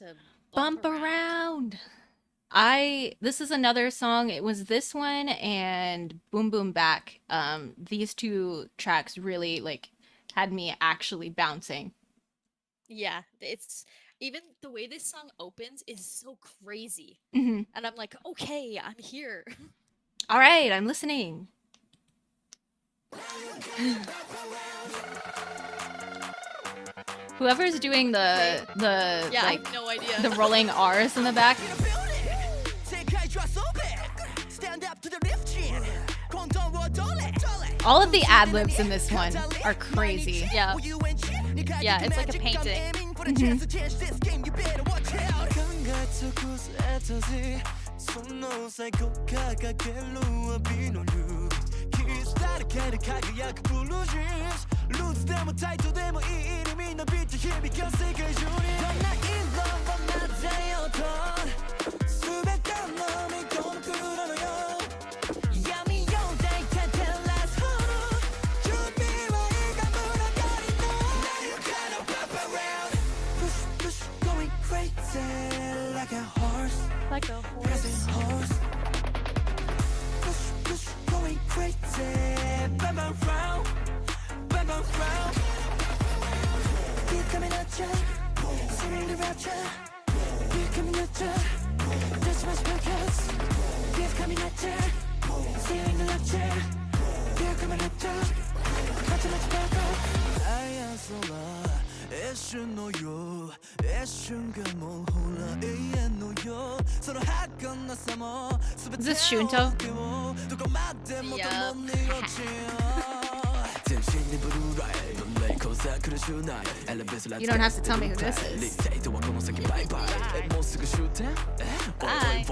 To Bump around. This is another song. It was this one and Boom Boom Back. These two tracks really like had me actually bouncing. Yeah, it's even the way this song opens is so crazy. Hmm. And I'm like, okay, I'm here. All right, I'm listening. Whoever's doing Okay. the Yeah, I like have no idea. the rolling R's in the back. All of the ad libs in this one are crazy. Yeah. Yeah, it's like a painting. Mhm. Like a horse. Is this Shunto? Yup. You don't have to tell me who this is. Bye.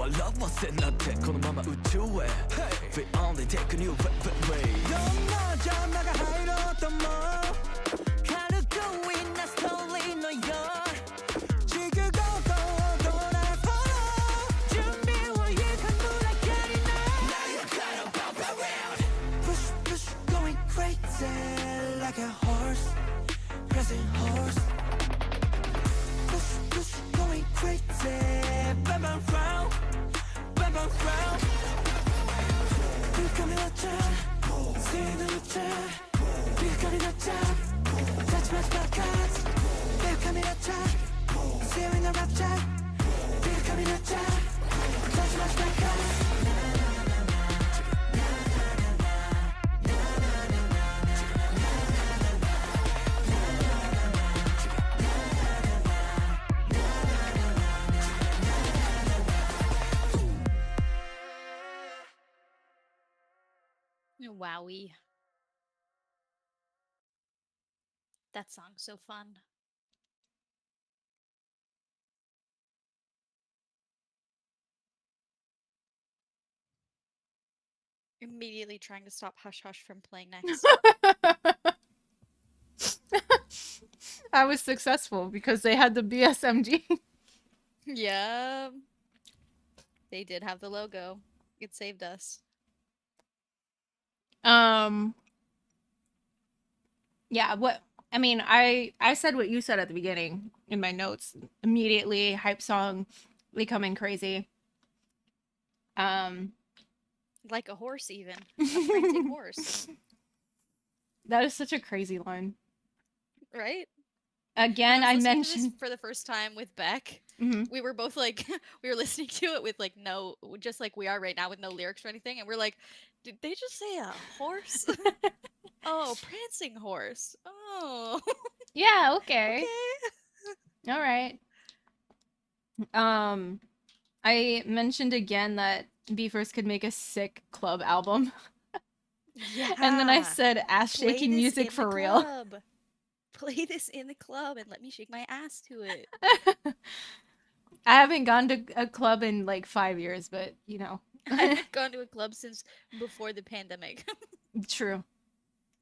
Wowie. That song's so fun. Immediately trying to stop Hush Hush from playing next. I was successful because they had the BSMG. Yeah. They did have the logo. It saved us. um yeah, what I mean, I said what you said at the beginning in my notes. Immediately hype song becoming crazy. Um Like a horse, even. A prancing horse. that is such a crazy line. Right? When I Again, was I listening to this mentioned for the first time with Beck, mhm. we were both like, we were listening to it with like no, just like we are right now with no lyrics or anything. And we're like, did they just say a horse? Oh, prancing horse. Oh, Yeah, okay. okay. All right. Um I mentioned again that Beefers could make a sick club album. And then I Yeah. said ass Play shaking this music in the for real. club. Play this in the club and let me shake my ass to it. I haven't gone to a club in like 5 years, but you know. I haven't gone to a club since before the pandemic. True.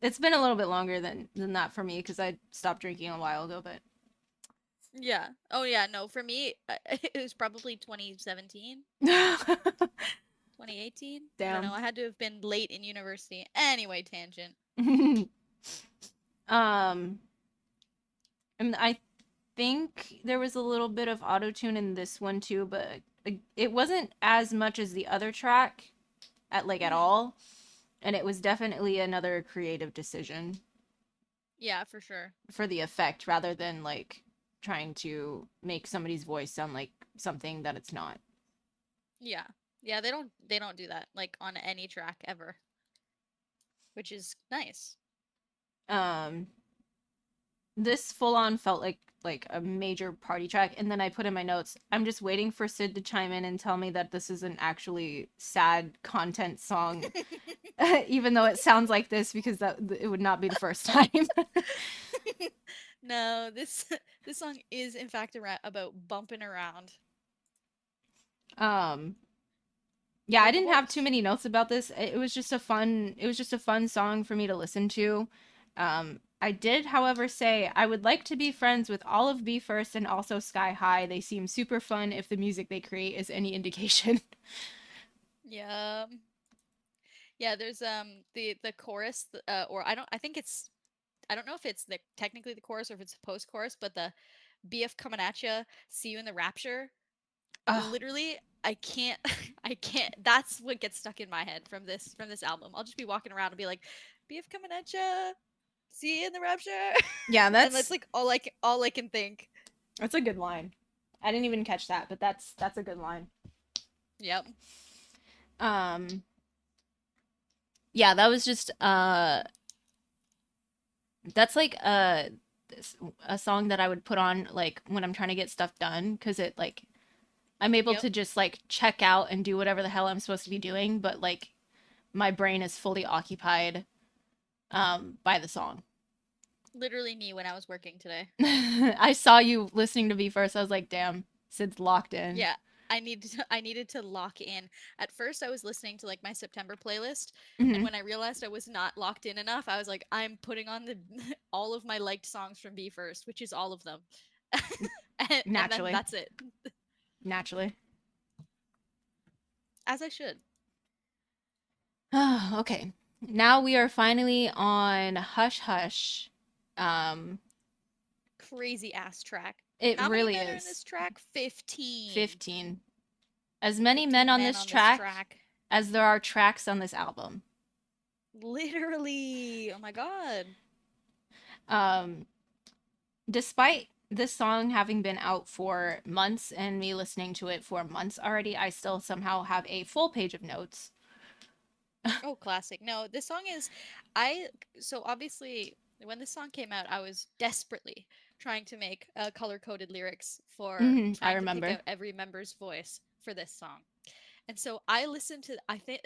It's been a little bit longer than that for me because I stopped drinking a while ago, but Yeah. Oh yeah, no, for me it was probably 2017, 2018. I don't know. damn. I had to have been late in university. Anyway, tangent. um and think there was a little bit of auto tune in this one too, but it wasn't as much as the other track at Hmm. all, and it was definitely another creative decision Yeah, for sure. for the effect rather than like trying to make somebody's voice sound like something that it's not. Yeah. Yeah, they don't do that like on any track ever, which is nice. Um, this full on felt like a major party track, and then I put in my notes, I'm just waiting for Sid to chime in and tell me that this is an actually sad content song, even though it sounds like this, because that it would not be the first time. No, this this song is in fact about bumping around um yeah, I like a didn't have too horse. many notes about this. It was just a fun song for me to listen to. I did, however, say I would like to be friends with all of Be First and also Sky High. They seem super fun if the music they create is any indication. Yeah. Yeah, there's the chorus or I think it's I don't know if it's the technically the chorus or if it's a post chorus, but the BF coming at ya, see you in the rapture. Oh, Literally, I can't I can't that's what gets stuck in my head from this album. I'll just be walking around and be like, BF coming at ya, see you in the rapture. yeah, And that's like all I can think. that's a good line. I didn't even catch that, but that's a good line. Yep. Um, yeah, that was just that's like a song that I would put on like when I'm trying to get stuff done because it like I'm able Yep. to just like check out and do whatever the hell I'm supposed to be doing, but like my brain is fully occupied by the song. Literally me when I was working today. I saw you listening to me first. I was like, damn, Sid's locked in. Yeah, I needed to lock in. At first I was listening to like my September playlist, and Hmm. when I realized I was not locked in enough, I was like I'm putting on the all of my liked songs from B First, which is all of them. And then Naturally. that's it. Naturally. As I should. Okay. Now we are finally on Hush Hush. Um, Crazy ass track. it How many really men are in is. this track? 15. 15. As many men 15 on men this on this track track. as there are tracks on this album. Literally. Oh my god. Um, despite this song having been out for months and me listening to it for months already, I still somehow have a full page of notes. Oh, classic. No, this song is I so obviously when this song came out, I was desperately trying to make color-coded lyrics for I trying to pick remember. out every member's voice for this song. And so I listened to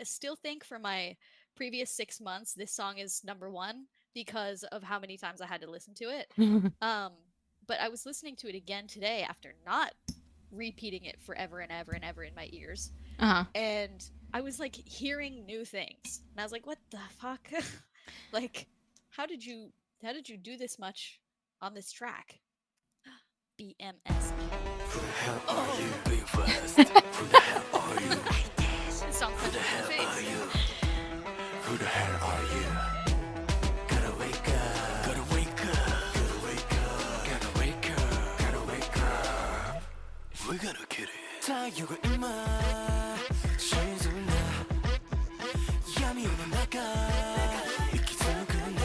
still think for my previous 6 months this song is number one because of how many times I had to listen to it. Um, but I was listening to it again today after not repeating it forever and ever and ever in my ears, Uh-huh. and I was like hearing new things, and I was like, "What the fuck? Like, how did you do this much on this track?" BMSG. Oh, this song punches in the face. Who the hell are you? Gotta wake up, gotta wake up, gotta wake up, gotta wake up, gotta wake up. We gotta get it.太陽が今沈んだ闇の中息づくんだ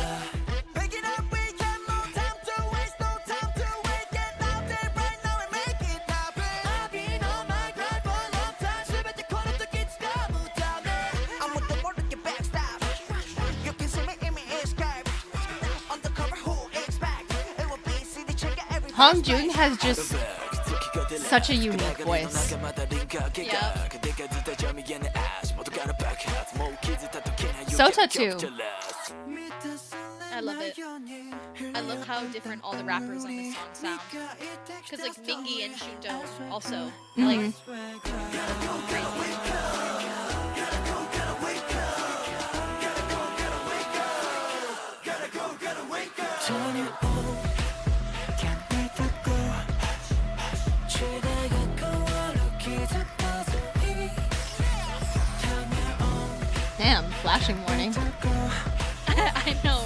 Wake it up, we got no time to waste, no time to wait. Get out there right now and make it happen. I've been on my grind for a long time. 全てこの時掴むため I want the world to get backstab. You can see me in me escape. Undercover, who expect? It will be city check every Hong Jun has just such a unique voice. Yeah. Sota too. I love it. I love how different all the rappers on this song sound. Because like Mingy and Shunto also like Damn, flashing warning. I know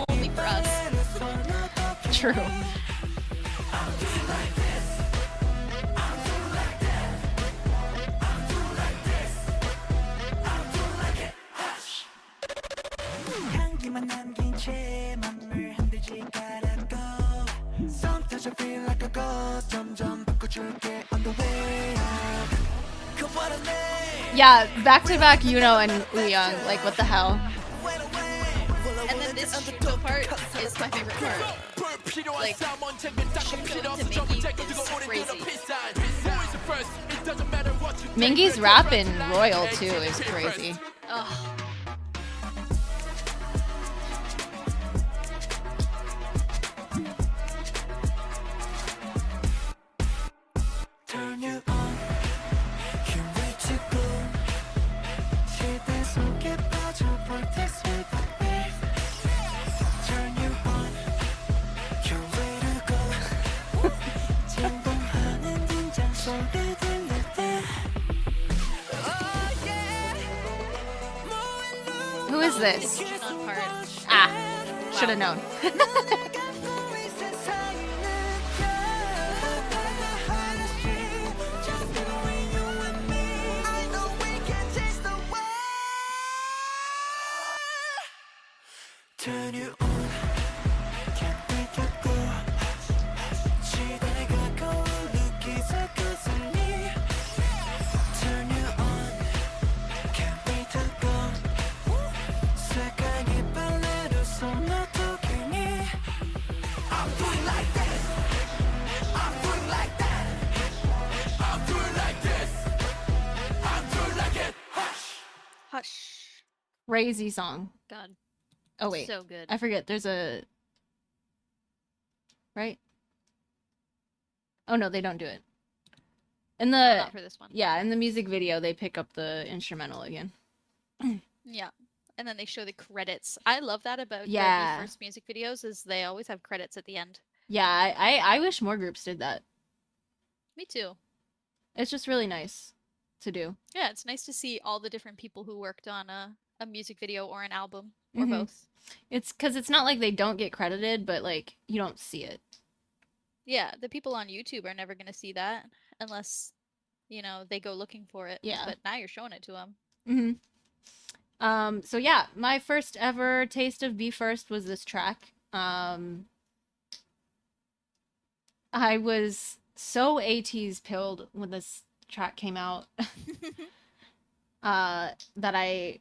only for us. True. 빛이 맘을 흔들지 않았고 Some touch I feel like a ghost 점점 바꿔줄게 on the way up Come what I need Yeah, back to back Yuno and Wooyoung. Like, what the hell? And then this Shuto part is my favorite part. Like, Shuto to Mingy is crazy. Mingy's rap in Royal too is crazy. Ugh. Turn you on Can't wait to go 시대 속에 빠져 vortex with the wave Turn you on Can't wait to go 진동하는 등장 소리 들릴 때 Oh yeah Who is this? Junon part. Ah, should have known. Turn you on, can't make you go. 시대가 가까워, 느끼자 가슴이. Turn you on, can't wait to go. 색깔이 발레로 손놔두기니. I'm doing like this, I'm doing like that. I'm doing like this, I'm doing like it. Hush. Hush. Crazy song. God. Oh wait, So good. I forget. There's a right. Oh no, they don't do it. In the Not for this one. yeah, in the music video, they pick up the instrumental again. Yeah. And then they show the credits. I love that about Yeah. the first music videos is they always have credits at the end. Yeah, I wish more groups did that. Me too. It's just really nice to do. Yeah, it's nice to see all the different people who worked on a music video or an album or Mhm. both. It's because it's not like they don't get credited, but like you don't see it. Yeah, the people on YouTube are never going to see that unless, you know, they go looking for it. Yeah. But now you're showing it to them. So yeah, my first ever taste of Be First was this track. I was so 80s pilled when this track came out that I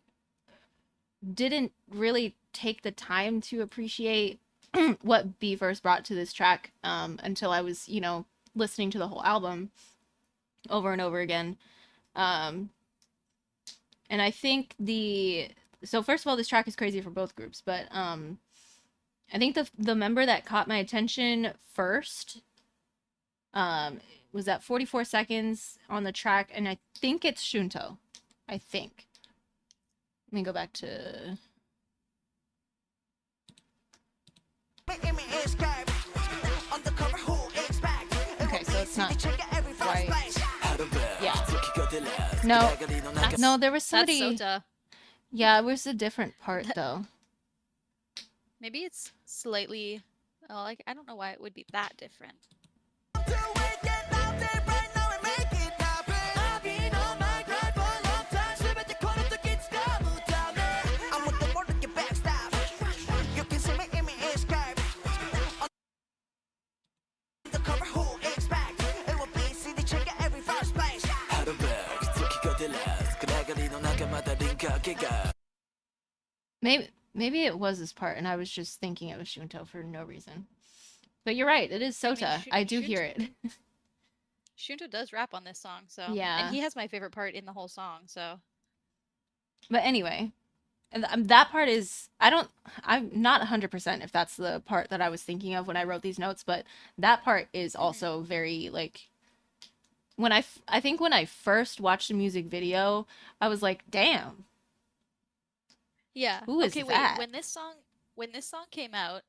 didn't really take the time to appreciate what Be First brought to this track until I was, you know, listening to the whole album over and over again. And I think so first of all, this track is crazy for both groups, but I think the member that caught my attention first was at 44 seconds on the track, and I think it's Shunto. I think. Let me go back to okay, so it's not right. Yeah. No, there was That's somebody. Sota. Yeah, it was a different part though. Maybe it's slightly. Oh, like I don't know why it would be that different. Maybe it was this part, and I was just thinking it was Shunto for no reason. But you're right, it is Sota. I do hear it. Shunto does rap on this song, so Yeah. and he has my favorite part in the whole song. So But anyway, and that part is I'm not 100% if that's the part that I was thinking of when I wrote these notes, but that part is also very like when I think when I first watched the music video, I was like, damn. yeah. Who is okay, that? wait. When this song came out,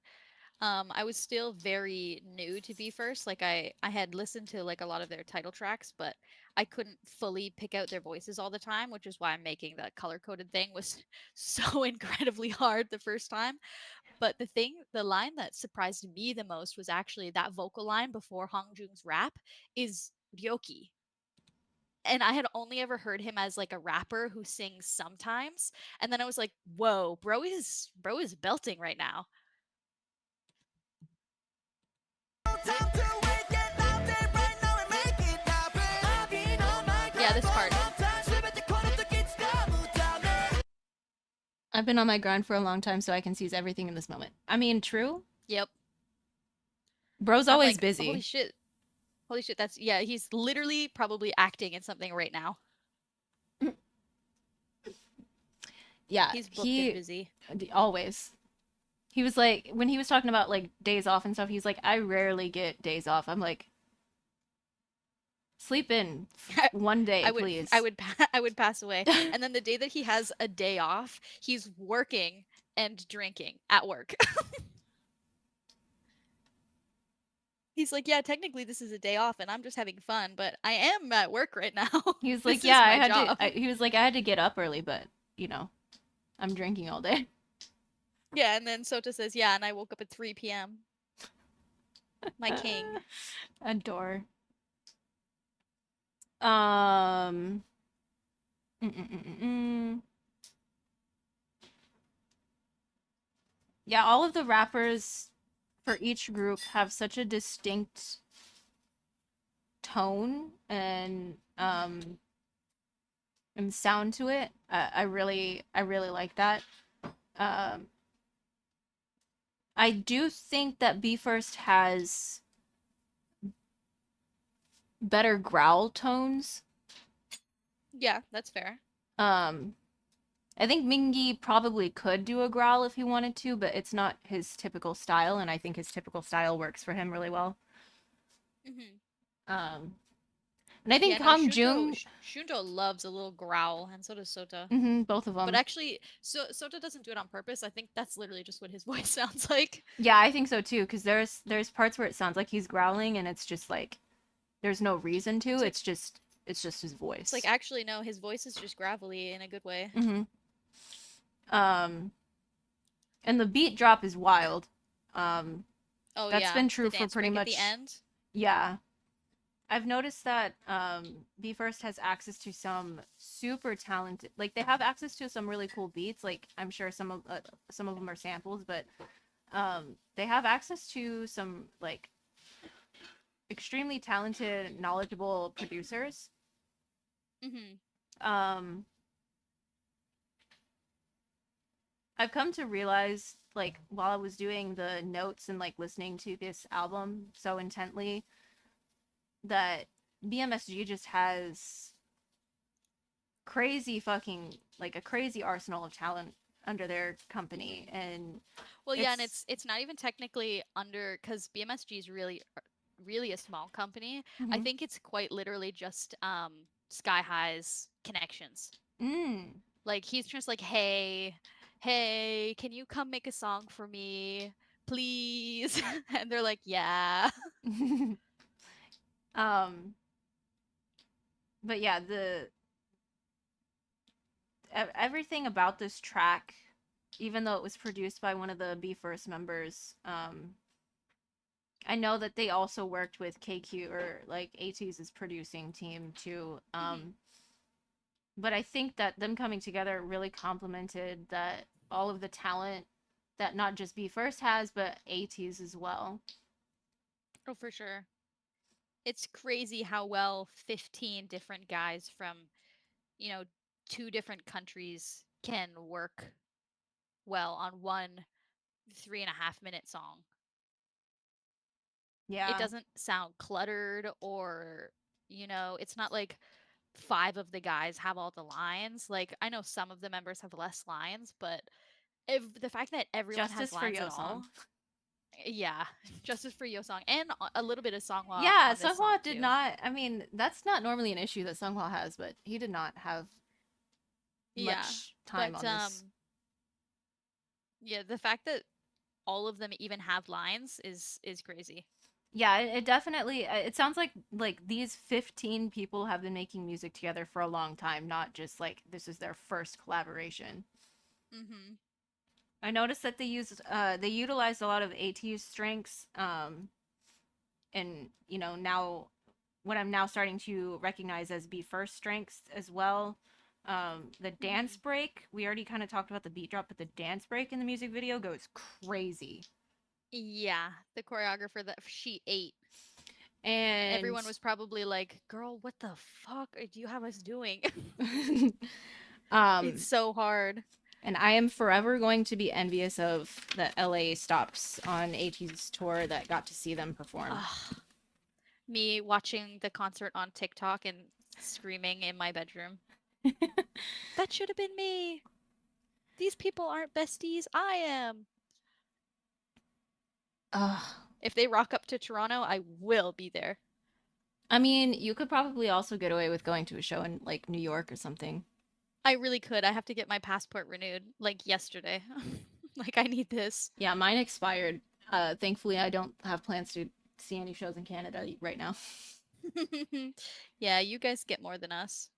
I was still very new to Be First. Like I had listened to like a lot of their title tracks, but I couldn't fully pick out their voices all the time, which is why I'm making that color coded thing was so incredibly hard the first time. But the line that surprised me the most was actually that vocal line before Hong Jung's rap is Ryoki. and I had only ever heard him as like a rapper who sings sometimes. And then I was like, whoa, bro is belting right now. Yeah, this part. I've been on my grind for a long time, so I can seize everything in this moment. I mean, true. Yep. Bro's I'm always like, busy. holy shit. Holy shit, that's yeah, he's literally probably acting in something right now. Yeah, He's booked and he busy. always. He was like, when he was talking about like days off and stuff, he's like, I rarely get days off. I'm like, sleep in one day, I would I please. would I would pass away. And then the day that he has a day off, he's working and drinking at work. He's like, "Yeah, technically this is a day off and I'm just having fun, but I am at work right now. He was like, This yeah, is I my had to. job." He was like, I had to get up early, but you know, I'm drinking all day. Yeah, and then Sota says, "Yeah, and I woke up at 3 p.m. My king." Adore. Um. Mm-mm-mm-mm. Yeah, all of the rappers for each group have such a distinct tone and sound to it. I really like that. Um, I do think that B First has better growl tones. Yeah, that's fair. Um, I think Mingy probably could do a growl if he wanted to, but it's not his typical style, and I think his typical style works for him really well. Hmm. Um, and I Yeah, think no, Ham Jung, Shunto loves a little growl, and so does Sota. both of But them. actually, Sota doesn't do it on purpose. I think that's literally just what his voice sounds like. Yeah, I think so too, because there's parts where it sounds like he's growling, and it's just like there's no reason to. It's like It's just his it's like voice. actually no, his voice is just gravelly in a good way. hmm Um, and the beat drop is wild. Um, Oh that's yeah, been the true for dance pretty break at the much. end. Yeah, I've noticed that B First has access to some super talented, like they have access to some really cool beats. Like I'm sure some of them are samples, but they have access to some like extremely talented, knowledgeable producers. Hmm. Um, I've come to realize, like while I was doing the notes and like listening to this album so intently, that BMSG just has crazy fucking like a crazy arsenal of talent under their company, Hmm. and Well, yeah, and it's it's not even technically under because BMSG is really a small company. I mhm. think it's quite literally just Sky High's connections. mm. Like he's just like, hey, can you come make a song for me, please? And they're like, yeah. um but yeah, everything about this track, even though it was produced by one of the B First members, I know that they also worked with KQ or like AT's producing team too. Hmm. But I think that them coming together really complemented that all of the talent that not just B First has, but AT's as well. Oh, for sure. It's crazy how well 15 different guys from, you know, two different countries can work well on one 3.5 minute song. It Yeah, doesn't sound cluttered or, it's not like five of the guys have all the lines. Like, I know some of the members have less lines, but if the fact that everyone has justice for lines at Yosong. all, yeah, justice for Yo Song and a little bit of Songhwa Yeah, on this song Sunghwa did too. not. I mean, that's not normally an issue that Sunghwa has, but he did not have Yeah, much time but on this. yeah, the fact that all of them even have lines is crazy. Yeah, it definitely. It sounds like these 15 people have been making music together for a long time, not just like this is their first collaboration. Mm-hmm. I noticed that they utilized a lot of AT's strengths, and now what I'm now starting to recognize as B first strengths as well. The dance break, we already kind of talked about the beat drop, but the dance break in the music video goes crazy. Yeah, the choreographer that she ate. And Everyone was probably like, "Girl, what the fuck do you have us doing?" It's so hard. and I am forever going to be envious of the LA stops on AT's tour that got to see them perform. Me watching the concert on TikTok and screaming in my bedroom. That should have been me. These people aren't besties. I am. If they rock up to Toronto, I will be there. I mean, you could probably also get away with going to a show in like New York or something. I really could. I have to get my passport renewed like yesterday. Like I need this. Yeah, mine expired. Thankfully, I don't have plans to see any shows in Canada right now. Yeah, you guys get more than us.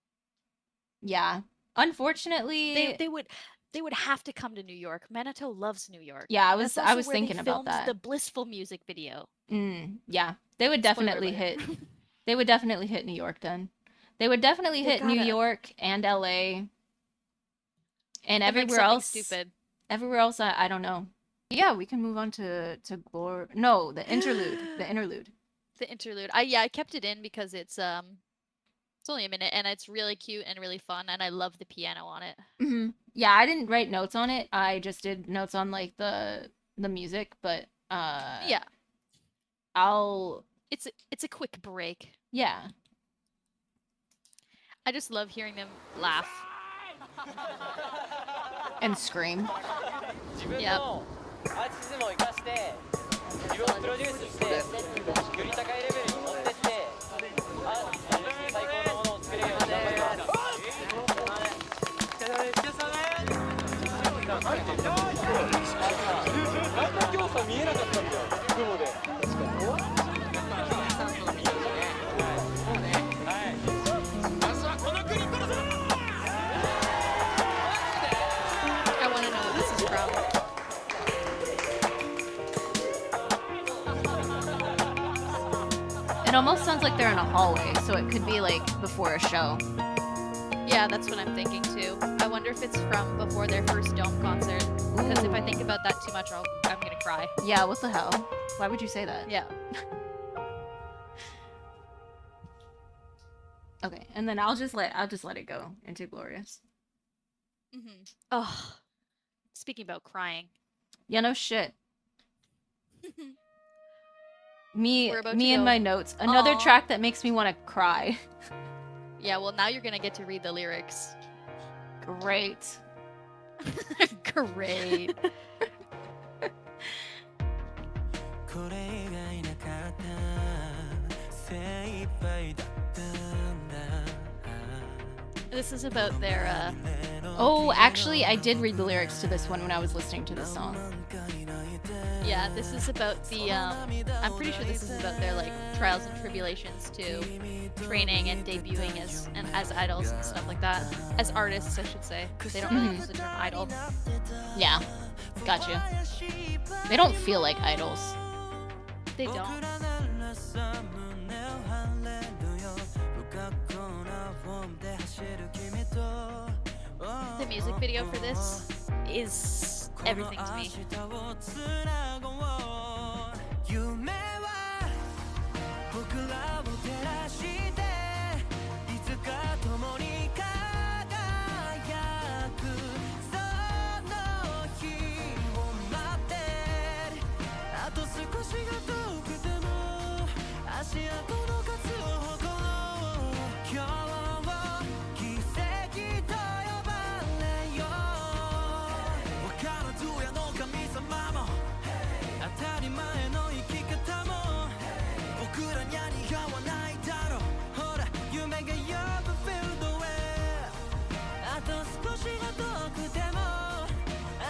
Yeah. Unfortunately, They would have to come to New York. Manitou loves New York. yeah, I That's was also where thinking they about filmed that. the Blissful music video. Yeah. They would Spoiler definitely alert. hit they would definitely hit New York then. They would definitely They hit New gotta. York and LA and And like everywhere something else. stupid. Everywhere else I don't know. Yeah, we can move on to the interlude. The interlude. The interlude. I kept it in because it's only a minute and it's really cute and really fun and I love the piano on it. Yeah, I didn't write notes on it. I just did notes on like the music, but Yeah. It's a quick break. Yeah. I just love hearing them laugh. And scream. Yep. アーティズムを生かして自分をプロデュースしてより高いレベルに持ってって最高のものを作れるように頑張ります。なんか今日さ見えなかったんだよ雲で。I want to know what this is from. It almost sounds like they're in a hallway, so it could be like before a show. Yeah, that's what I'm thinking too. I wonder if it's from before their first Dome concert. Because if I think about that too much, I'm gonna cry. Yeah, what the hell? Why would you say that? Yeah. Okay, and then I'll just let it go into Glorious. Oh, speaking about crying. Yeah, no shit. Me We're about and to go. my notes. Another Aw. track that makes me want to cry. Yeah, well now you're gonna get to read the lyrics. Great. Great. これ以外なかった精一杯だったんだ This is about their Oh, actually, I did read the lyrics to this one when I was listening to this song. yeah, this is about the I'm pretty sure this is about their like trials and tribulations to training and debuting as idols and stuff like that. As artists, I should say. They don't really use the term idol. Yeah, gotcha. They don't feel like idols. They don't. The music video for this is everything to me. 夢は僕らを照らしていつか共に輝くその日を待ってるあと少しが遠くても足跡の数を誇ろう今日を奇跡と呼ばれよう分からずやの神様も当たり前の生き方も僕らには似合わないだろうほら夢が呼ぶフィールドへあと少しが遠くても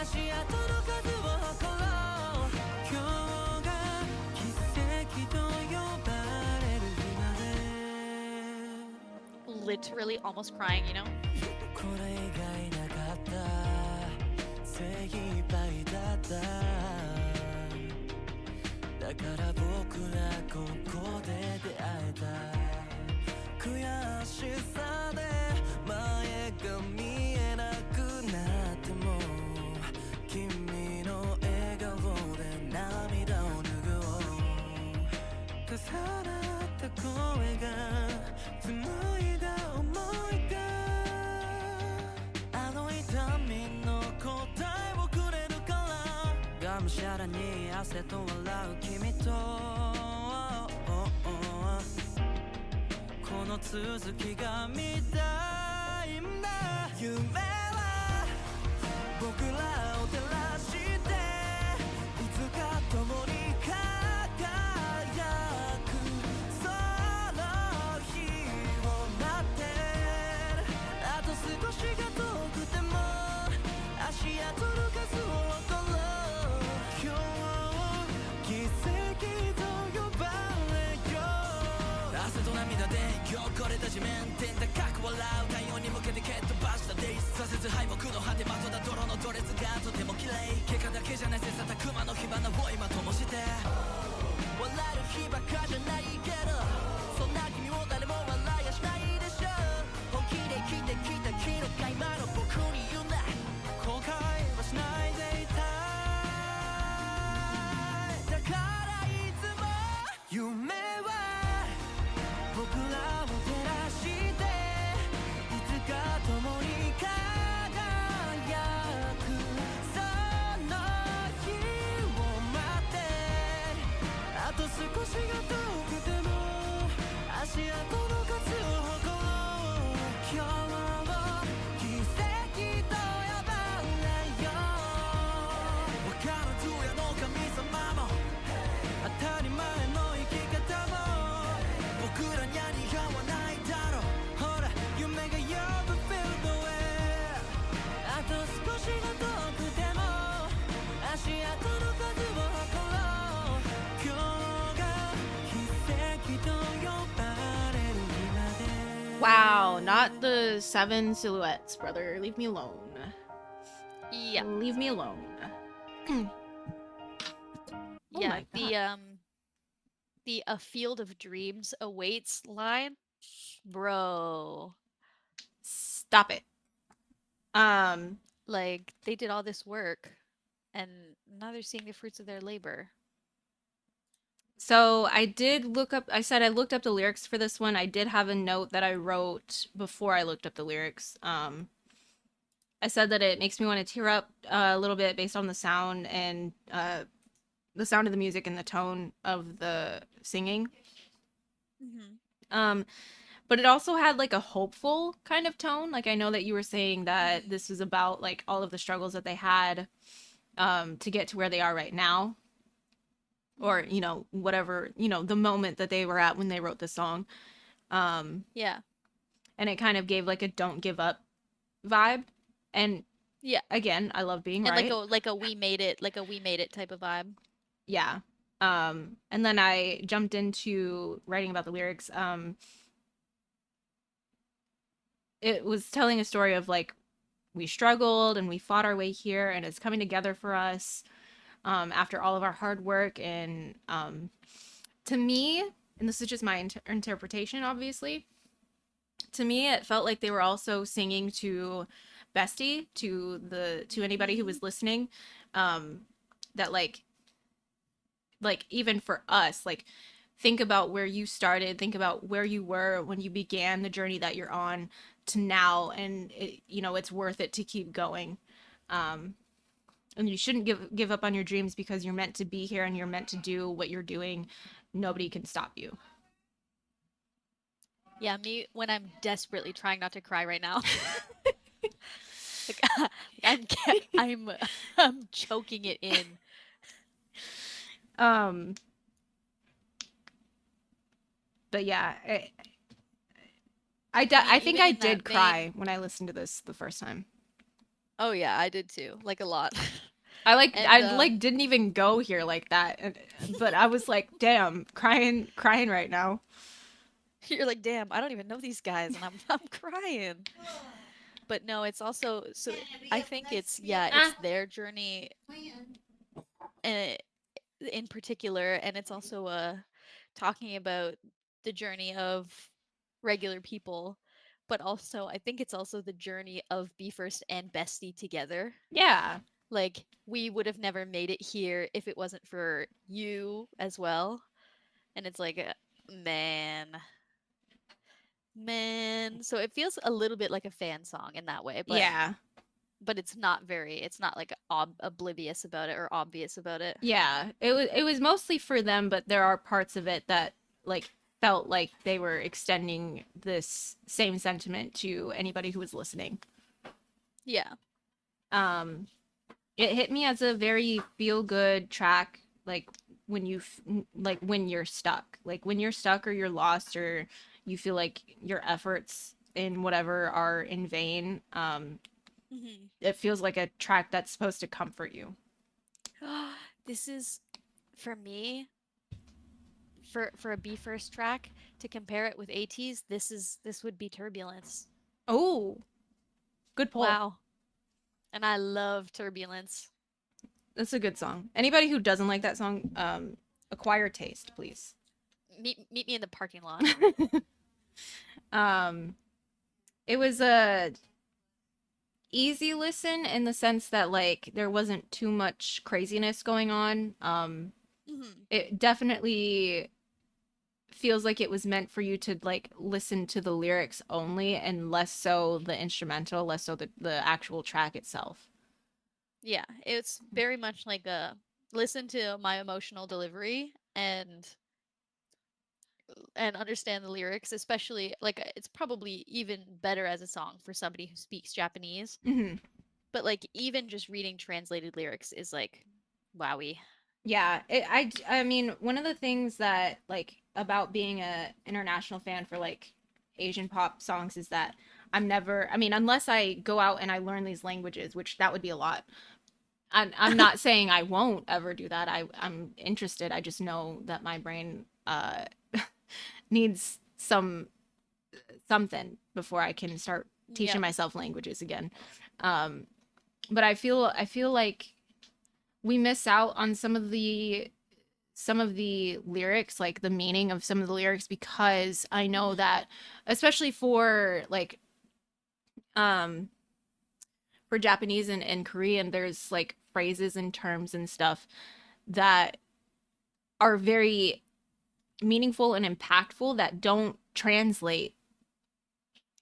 足跡の数を誇ろう今日が奇跡と呼ばれる日まで Literally almost crying, you know? これ以外なかった精一杯だっただから僕らここで出会えた悔しさで前が見えなくなっても君の笑顔で涙を拭おう重なった声が紡いだ想いがあの痛みの答えをくれるからがむしゃらに汗と笑う君とこの続きが見たいんだ夢は僕らを照らしていつか共に輝くその日を待ってるあと少しが遠くても足跡の数を誇ろう今日奇跡と呼ばれよう汗と涙で汚れた地面天高く笑う太陽に向けて蹴っ飛ばしたデイズ挫折敗北の果てまとだ泥のドレスがとても綺麗結果だけじゃない切磋琢磨の火花を今灯して笑える日ばっかじゃないけどそんな君を誰も笑いやしないでしょ本気で生きてきた昨日が今の僕に言うな後悔はしないでいたいだからいつも夢は僕らを照らしていつか共に輝くその日を待ってあと少しが遠くても足跡の数を誇ろう今日を奇跡と呼ばれよう分からずやの神様も当たり前の生き方も僕らには似合わないだろうほら夢が呼ぶ Filled away あと少しが遠くても足跡の数を誇ろう今日が奇跡と呼ばれる日まで Wow, not the 7 silhouettes, brother. Leave me alone. Yeah. Leave me alone. Oh Yeah, my God. the "A field of dreams awaits" line, bro. Stop it. Like they did all this work, and now they're seeing the fruits of their labor. So I did look up, I said I looked up the lyrics for this one. I did have a note that I wrote before I looked up the lyrics. I said that it makes me want to tear up a little bit based on the sound and the sound of the music and the tone of the singing. Mm-hmm. But it also had like a hopeful kind of tone. Like I know that you were saying that this was about like all of the struggles that they had to get to where they are right now. Or, you know, whatever, you know, the moment that they were at when they wrote the song. Yeah. And it kind of gave like a don't give up vibe. And Yeah. again, I love being And right. like a we made it type of vibe. Yeah. And then I jumped into writing about the lyrics. It was telling a story of like we struggled and we fought our way here and it's coming together for us after all of our hard work. And to me, and this is just my interpretation, obviously, to me it felt like they were also singing to BESTY, to anybody who was listening, that like even for us, like think about where you started, think about where you were when you began the journey that you're on to now, and it, you know, it's worth it to keep going. And you shouldn't give up on your dreams because you're meant to be here and you're meant to do what you're doing. Nobody can stop you. Yeah, me when I'm desperately trying not to cry right now. Like, I'm choking it in. But yeah, I think Even I in that did vein- cry when I listened to this the first time. Oh yeah, I did too. Like a lot. I And, like didn't even go here like that, but I was like, damn, crying right now. You're like, damn, I don't even know these guys, and I'm crying. But no, it's also so I think it's it's their journey uh, in particular, and it's also talking about the journey of regular people, but also I think it's also the journey of Be First and Bestie together. Yeah. Like we would have never made it here if it wasn't for you as well. And it's like, man, man. So it feels a little bit like a fan song in that way, Yeah. but it's not like oblivious about it or obvious about it. Yeah. It was mostly for them, but there are parts of it that like felt like they were extending this same sentiment to anybody who was listening. Yeah. Um it hit me as a very feel good track, like like when you're stuck, or you're lost, or you feel like your efforts in whatever are in vain. Hmm. It feels like a track that's supposed to comfort you. This is for me for a B first track to compare it with AT's. This would be Turbulence. Oh, good pull. Wow. And I love Turbulence. That's a good song. Anybody who doesn't like that song, acquire taste, please. Meet me in the parking lot. um it was a easy listen in the sense that like there wasn't too much craziness going on. Hmm. It definitely feels like it was meant for you to like listen to the lyrics only, and less so the instrumental, less so the actual track itself. Yeah, it's very much like a listen to my emotional delivery and understand the lyrics, especially like it's probably even better as a song for somebody who speaks Japanese. Mm-hmm. But like even just reading translated lyrics is like wowie. Yeah, I mean, one of the things that like about being a international fan for like Asian pop songs is that I mean, unless I go out and I learn these languages, which that would be a lot. I'm not saying I won't ever do that. I'm interested. I just know that my brain needs something before I can start teaching Yep. myself languages again. Um, but I feel like we miss out on some of the lyrics, like the meaning of some of the lyrics, because I know Hmm. that especially um for Japanese and Korean, there's like phrases and terms and stuff that are very meaningful and impactful that don't translate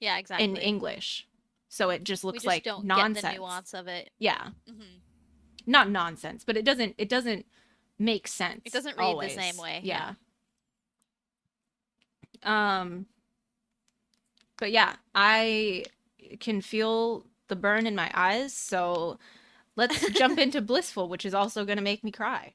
Yeah, in exactly. English. So it just We looks just like don't get the nonsense. nuance of it. Yeah. Hmm. Not nonsense, but it doesn't make It sense doesn't read the same always. way. Yeah. Yeah. Um but yeah, I can feel the burn in my eyes, so let's jump into Blissful, which is also going to make me cry.